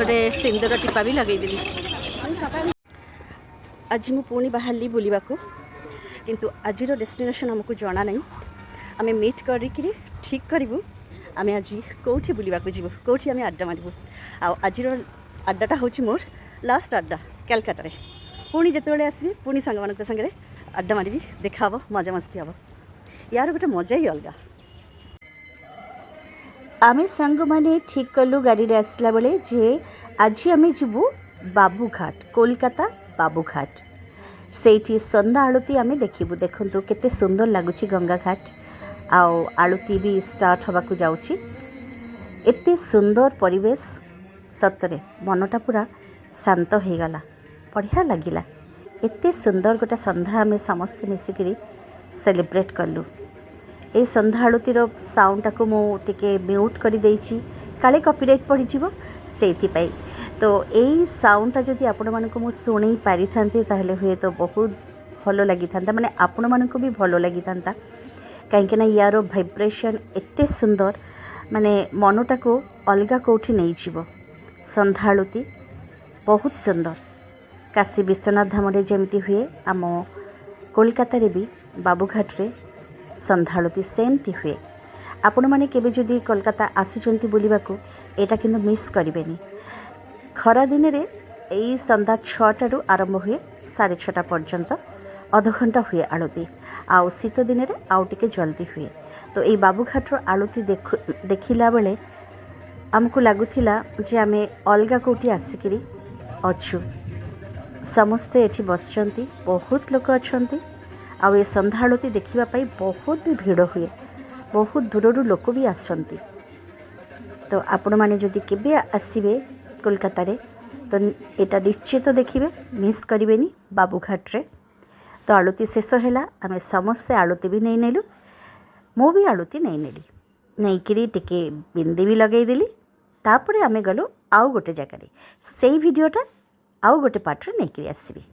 गोटे सिंदूर टीपा भी लगेदेली। आज मु पुणी बाहरली बुलवा किंतु आज डेस्टिनेशन आमको जना ना। आम मीट करी ठीक करूँ आम आज कौटी बुलवा जीव कौटी आम आड्डा मारू। आज आड्डाटा हूँ मोर लास्ट आड्डा कलकाता। पुणी जिते आसबि पुणी सांग मान सागर आड्डा मारि देखा हम मजा मस्ती हम। यार गोटे मजा ही अलग। आम सांग मैंने ठीक कलु गाड़ी रे आसला बेले जे आज आम जीवु बाबूघाट कोलकाता बाबूघाट। सेठी संध्या आलती आम देखू। देखु केते सुंदर लगुच गंगा घाट आलती भी स्टार्ट हवा को जाऊँगी। एते सुंदर परिवेश सतरे मनटा पूरा शांत हो गला। बढ़िया लगिला। एते सुंदर गोटे संध्या आम समस्ते मिसिकी सेलिब्रेट कलु। ये संध्या आलतीर साउंड टाक मुझे म्यूट कर काले कॉपीराइट पड़ से। तो यही साउंडटा जदि आपण मानक मु शुणी पारि थांती ताहले हुए तो बहुत भलो लगी था। माने आपण मानक भी भलो लगी था कहीं यार भाइब्रेशन एते सुंदर माने मनटा को अलग कौटी नहीं जीव। संध्या आलती बहुत सुंदर। काशी विश्वनाथ धाम रे जेमती हुए आम कोलकाता रे भी बाबूघाट रे संध्या आलती सेमती हुए। आपण माने केबे जदि कोलकाता आसुचंती बुलिबा को एटा किंतु मिस करिवेनी। खरा दिन रे एई संध्या 6टारू आरंभ हुए 6:30 पर्यंत अध घंटा हुए आलती। आउ शीत दिन रे आउ टिके जल्दी हुए। तो ये बाबूघाटर आलती देखिला बेले आमको लगुला जे आम अलग कौटी आसिकी अच्छु। समस्ते एठी बसचंती बहुत लोक अच्छंती। आउ ये संध्या आलती देखापी बहुत भी भिड़ हुए। बहुत दूर लोक भी आसंती। तो आपण मैंने जदि केबे आसबे कोलकाता रे तो एटा निश्चित देखिए मिस करें बाबूघाट रे। तो आलती शेष है आम समस्ते आलती भी नहीं नेलु। मु भी आलती नहीं नेली नहीं टिके बिंदी भी लगेदेली। तापर आम गलु आउ गोटे जगार से भिडटा आउ गोटे पार्ट नहीं आसबी।